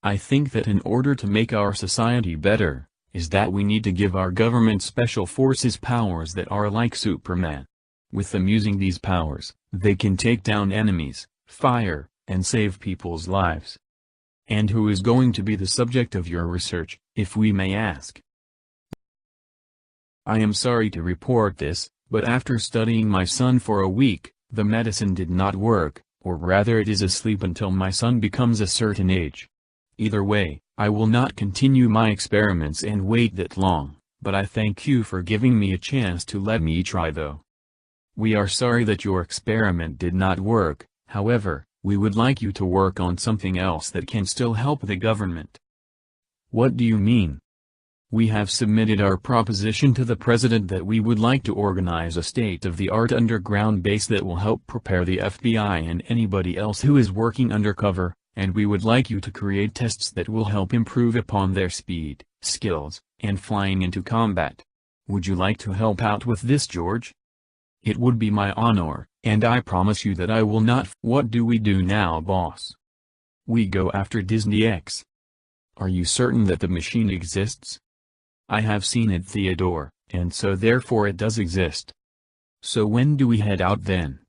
I think that in order to make our society better, is that we need to give our government special forces powers that are like Superman. With them using these powers, they can take down enemies, fire, and save people's lives. And who is going to be the subject of your research, if we may ask? I am sorry to report this, but after studying my son for a week, the medicine did not work, or rather it is asleep until my son becomes a certain age. Either way, I will not continue my experiments and wait that long, but I thank you for giving me a chance to let me try though. We are sorry that your experiment did not work, however, we would like you to work on something else that can still help the government. What do you mean? We have submitted our proposition to the president that we would like to organize a state-of-the-art underground base that will help prepare the FBI and anybody else who is working undercover, and we would like you to create tests that will help improve upon their speed, skills, and flying into combat. Would you like to help out with this, George? It would be my honor, and I promise you that I will not. What do we do now, boss? We go after Disney X. Are you certain that the machine exists? I have seen it, Theodore, and so therefore it does exist. So when do we head out then?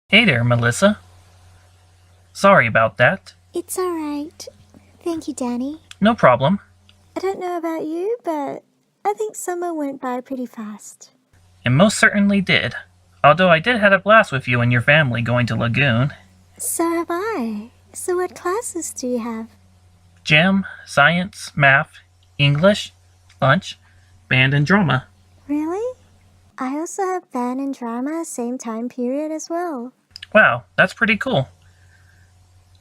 Hey there, Melissa. Sorry about that. It's alright. Thank you, Danny. No problem. I don't know about you, but I think summer went by pretty fast. It most certainly did. Although I did have a blast with you and your family going to Lagoon. So have I. So what classes do you have? Gym, science, math, English, lunch, band and drama. Really? I also have band and drama same time period as well. Wow, that's pretty cool.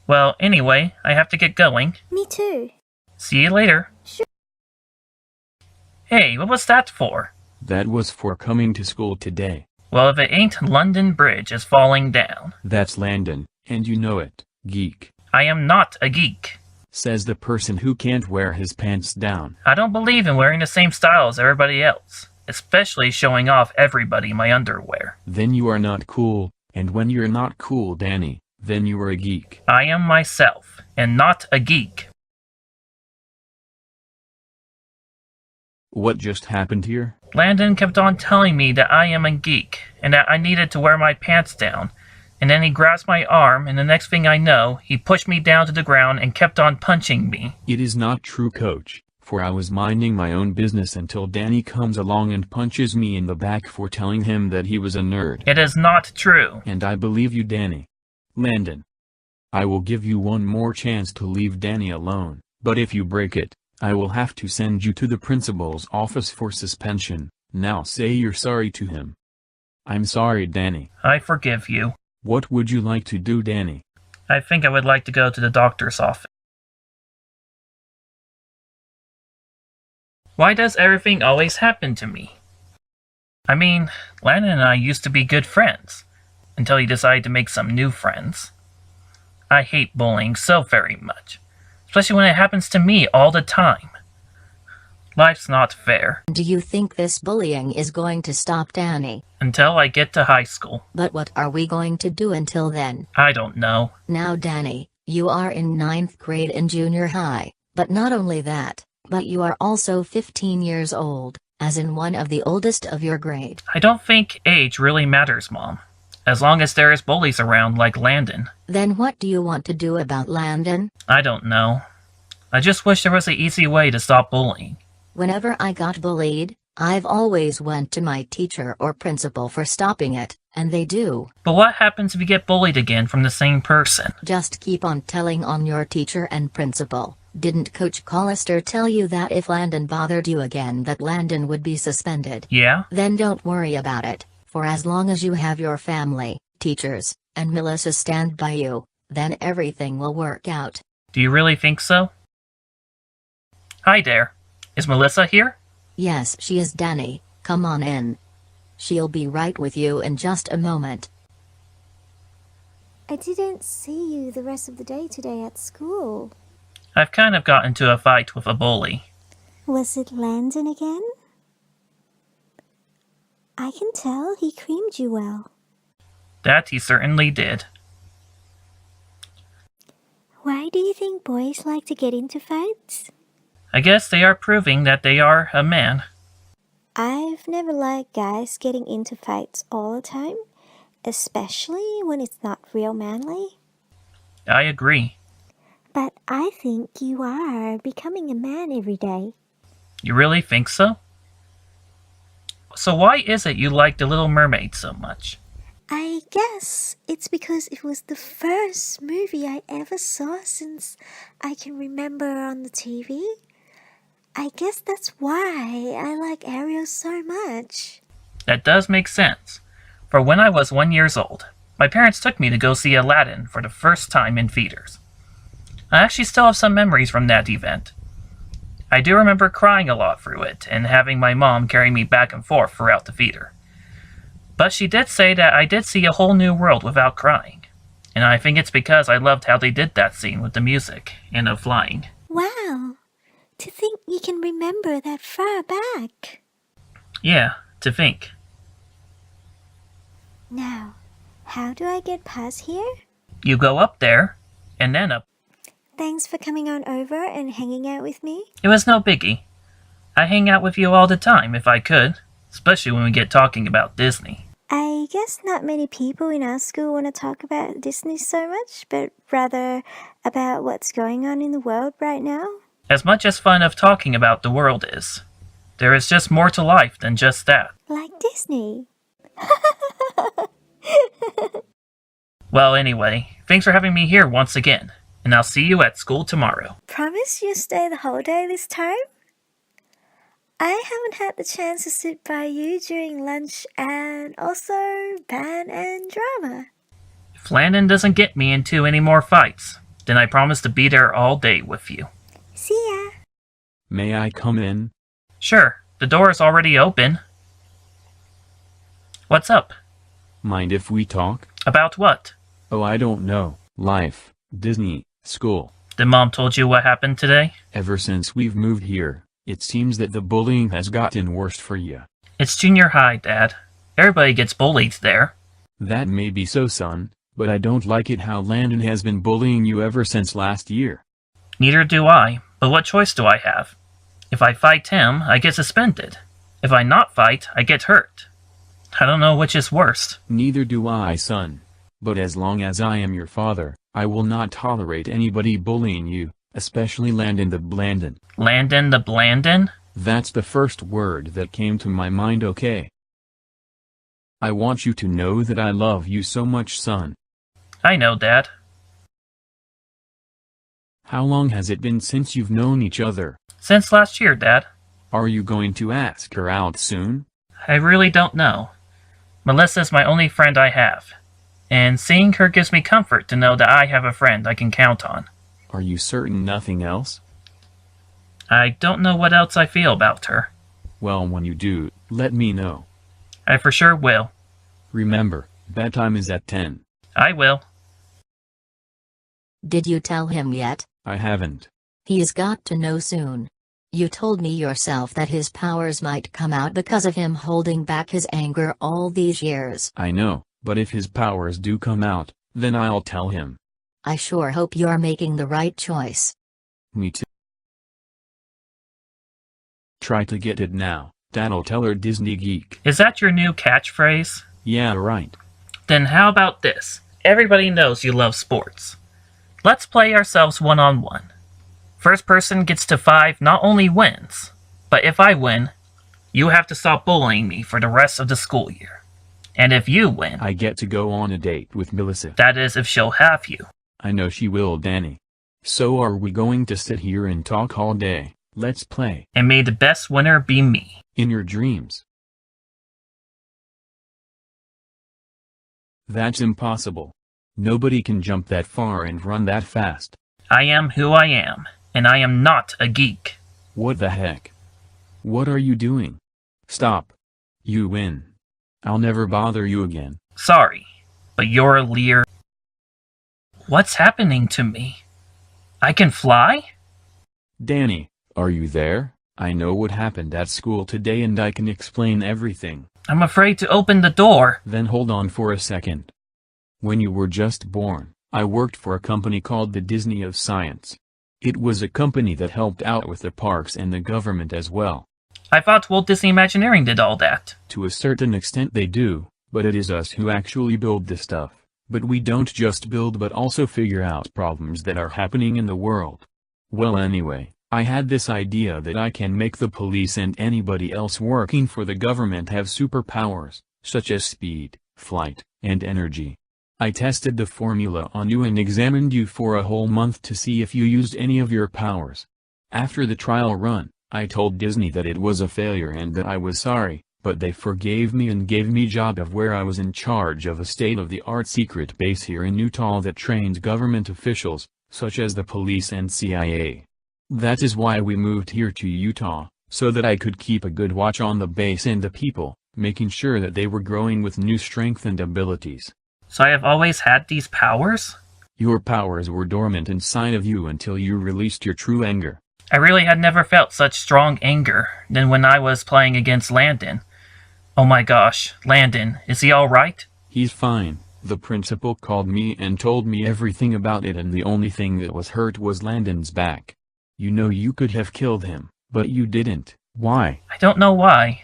Well, anyway, I have to get going. Me too. See you later. Sure. Hey, what was that for? That was for coming to school today. Well, if it ain't London Bridge is falling down. That's Landon, and you know it, geek. I am not a geek. Says the person who can't wear his pants down. I don't believe in wearing the same style as everybody else, especially showing off everybody my underwear. Then you are not cool, and when you're not cool, Danny, then you are a geek. I am myself, and not a geek. What just happened here? Landon kept on telling me that I am a geek, and that I needed to wear my pants down. And then he grasped my arm, and the next thing I know, he pushed me down to the ground and kept on punching me. It is not true, coach, for I was minding my own business until Danny comes along and punches me in the back for telling him that he was a nerd. It is not true. And I believe you, Danny. Landon. I will give you one more chance to leave Danny alone, but if you break it, I will have to send you to the principal's office for suspension. Now say you're sorry to him. I'm sorry, Danny. I forgive you. What would you like to do, Danny? I think I would like to go to the doctor's office. Why does everything always happen to me? I mean, Landon and I used to be good friends, until he decided to make some new friends. I hate bullying so very much, especially when it happens to me all the time. Life's not fair. Do you think this bullying is going to stop, Danny? Until I get to high school. But what are we going to do until then? I don't know. Now, Danny, you are in 9th grade in junior high, but not only that, but you are also 15 years old, as in one of the oldest of your grade. I don't think age really matters, Mom. As long as there is bullies around like Landon. Then what do you want to do about Landon? I don't know. I just wish there was an easy way to stop bullying. Whenever I got bullied, I've always went to my teacher or principal for stopping it, and they do. But what happens if you get bullied again from the same person? Just keep on telling on your teacher and principal. Didn't Coach Collister tell you that if Landon bothered you again that Landon would be suspended? Yeah? Then don't worry about it, for as long as you have your family, teachers, and Melissa stand by you, then everything will work out. Do you really think so? Hi there. Is Melissa here? Yes, she is, Danny. Come on in. She'll be right with you in just a moment. I didn't see you the rest of the day today at school. I've kind of got into a fight with a bully. Was it Landon again? I can tell he creamed you well. That he certainly did. Why do you think boys like to get into fights? I guess they are proving that they are a man. I've never liked guys getting into fights all the time, especially when it's not real manly. I agree. But I think you are becoming a man every day. You really think so? So why is it you like The Little Mermaid so much? I guess it's because it was the first movie I ever saw since I can remember on the TV. I guess that's why I like Ariel so much. That does make sense. For when I was 1 year old, my parents took me to go see Aladdin for the first time in theaters. I actually still have some memories from that event. I do remember crying a lot through it and having my mom carry me back and forth throughout the theater. But she did say that I did see a whole new world without crying. And I think it's because I loved how they did that scene with the music and the flying. Wow, to think you can remember that far back. Yeah, to think. Now, how do I get past here? You go up there, and then up. Thanks for coming on over and hanging out with me. It was no biggie. I hang out with you all the time if I could, especially when we get talking about Disney. I guess not many people in our school want to talk about Disney so much, but rather about what's going on in the world right now. As much as fun of talking about the world is, there is just more to life than just that. Like Disney. Well, anyway, thanks for having me here once again, and I'll see you at school tomorrow. Promise you'll stay the whole day this time? I haven't had the chance to sit by you during lunch and also band and drama. If Landon doesn't get me into any more fights, then I promise to be there all day with you. See ya. May I come in? Sure, the door is already open. What's up? Mind if we talk? About what? Oh, I don't know. Life, Disney, school. Did Mom told you what happened today? Ever since we've moved here, it seems that the bullying has gotten worse for you. It's junior high, Dad. Everybody gets bullied there. That may be so, son, but I don't like it how Landon has been bullying you ever since last year. Neither do I, but what choice do I have? If I fight him, I get suspended. If I not fight, I get hurt. I don't know which is worst. Neither do I, son. But as long as I am your father, I will not tolerate anybody bullying you, especially Landon the Blandon. Landon the Blandon? That's the first word that came to my mind, okay? I want you to know that I love you so much, son. I know, Dad. How long has it been since you've known each other? Since last year, Dad. Are you going to ask her out soon? I really don't know. Melissa's my only friend I have. And seeing her gives me comfort to know that I have a friend I can count on. Are you certain nothing else? I don't know what else I feel about her. Well, when you do, let me know. I for sure will. Remember, bedtime is at 10. I will. Did you tell him yet? I haven't. He's got to know soon. You told me yourself that his powers might come out because of him holding back his anger all these years. I know, but if his powers do come out, then I'll tell him. I sure hope you're making the right choice. Me too. Try to get it now, Dad'll tell her, Disney geek. Is that your new catchphrase? Yeah, right. Then how about this? Everybody knows you love sports. Let's play ourselves one-on-one. First person gets to 5 not only wins, but if I win, you have to stop bullying me for the rest of the school year. And if you win, I get to go on a date with Melissa. that is if she'll have you. I know she will, Danny. So are we going to sit here and talk all day? Let's play. And may the best winner be me. In your dreams. That's impossible. Nobody can jump that far and run that fast. I am who I am, and I am not a geek. What the heck? What are you doing? Stop. You win. I'll never bother you again. Sorry, but you're a Lear. What's happening to me? I can fly? Danny, are you there? I know what happened at school today and I can explain everything. I'm afraid to open the door. Then hold on for a second. When you were just born, I worked for a company called the Disney of Science. It was a company that helped out with the parks and the government as well. I thought Walt Disney Imagineering did all that. To a certain extent they do, but it is us who actually build the stuff. But we don't just build but also figure out problems that are happening in the world. Well anyway, I had this idea that I can make the police and anybody else working for the government have superpowers, such as speed, flight, and energy. I tested the formula on you and examined you for a whole month to see if you used any of your powers. After the trial run, I told Disney that it was a failure and that I was sorry, but they forgave me and gave me a job of where I was in charge of a state-of-the-art secret base here in Utah that trains government officials, such as the police and CIA. That is why we moved here to Utah, so that I could keep a good watch on the base and the people, making sure that they were growing with new strength and abilities. So I have always had these powers? Your powers were dormant inside of you until you released your true anger. I really had never felt such strong anger than when I was playing against Landon. Oh my gosh, Landon, is he alright? He's fine. The principal called me and told me everything about it, and the only thing that was hurt was Landon's back. You know, you could have killed him, but you didn't. Why? I don't know why.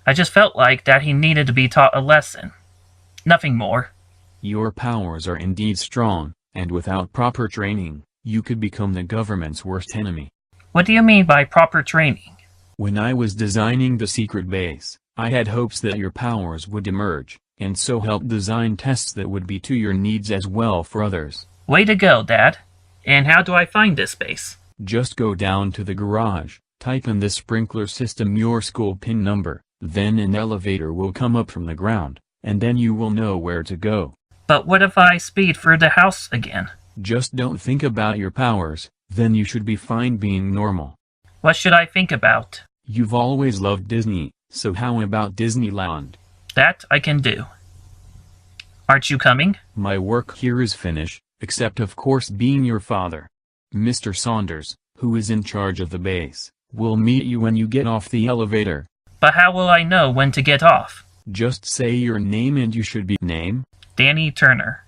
I just felt like that he needed to be taught a lesson. Nothing more. Your powers are indeed strong, and without proper training, you could become the government's worst enemy. What do you mean by proper training? When I was designing the secret base, I had hopes that your powers would emerge, and so help design tests that would be to your needs as well for others. Way to go, Dad. And how do I find this base? Just go down to the garage, type in the sprinkler system your school PIN number, then an elevator will come up from the ground, and then you will know where to go. But what if I speed through the house again? Just don't think about your powers, then you should be fine being normal. What should I think about? You've always loved Disney, so how about Disneyland? That I can do. Aren't you coming? My work here is finished, except of course being your father. Mr. Saunders, who is in charge of the base, will meet you when you get off the elevator. But how will I know when to get off? Just say your name and you should be name. Danny Turner.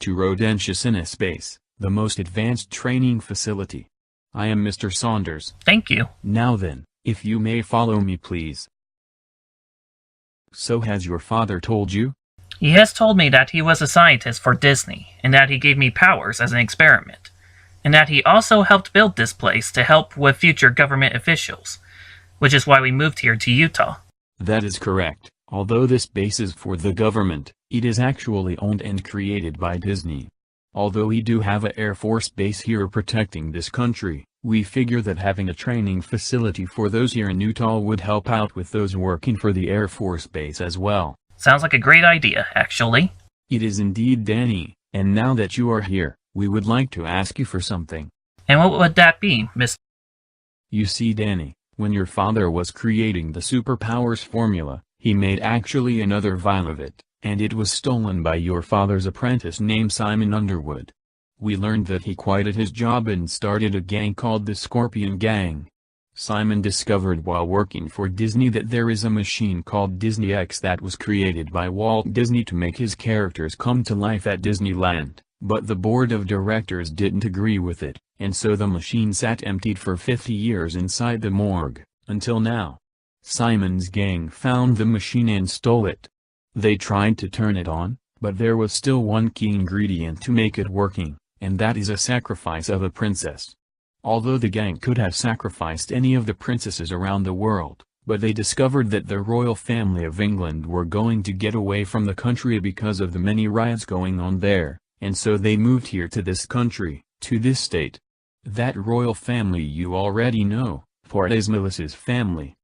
To Rodentius in a space, the most advanced training facility. I am Mr. Saunders. Thank you. Now then, if you may follow me please. So has your father told you? He has told me that he was a scientist for Disney, and that he gave me powers as an experiment, and that he also helped build this place to help with future government officials, which is why we moved here to Utah. That is correct. Although this base is for the government, it is actually owned and created by Disney. Although we do have an Air Force base here protecting this country, we figure that having a training facility for those here in Utah would help out with those working for the Air Force base as well. Sounds like a great idea, actually. It is indeed, Danny, and now that you are here, we would like to ask you for something. And what would that be, Miss? You see, Danny, when your father was creating the superpowers formula, he made actually another vial of it, and it was stolen by your father's apprentice named Simon Underwood. We learned that he quitted his job and started a gang called the Scorpion Gang. Simon discovered while working for Disney that there is a machine called Disney X that was created by Walt Disney to make his characters come to life at Disneyland, but the board of directors didn't agree with it, and so the machine sat emptied for 50 years inside the morgue, until now. Simon's gang found the machine and stole it. They tried to turn it on, but there was still one key ingredient to make it working, and that is a sacrifice of a princess. Although the gang could have sacrificed any of the princesses around the world, but they discovered that the royal family of England were going to get away from the country because of the many riots going on there, and so they moved here to this country, to this state. That royal family you already know, for it is Melissa's family.